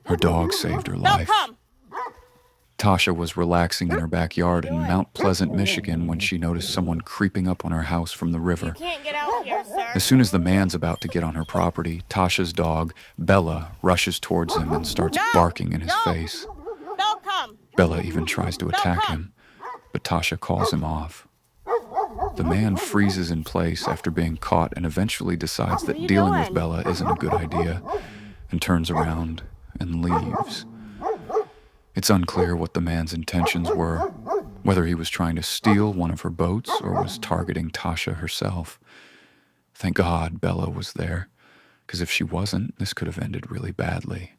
Her dog saved her They'll life. come. Tasha was relaxing in her backyard in Mount Pleasant, Michigan, when she noticed someone creeping up on her house from the You river. can't get out here, sir. As soon as the man's about to get on her property, Tasha's dog, Bella, rushes towards him and starts barking in his face. They'll come. Bella even tries to attack him, but Tasha calls him off. The man freezes in place after being caught and eventually decides that dealing with Bella isn't a good idea and turns around and leaves. It's unclear what the man's intentions were, whether he was trying to steal one of her boats or was targeting Tasha herself. Thank God Bella was there, because if she wasn't, this could have ended really badly.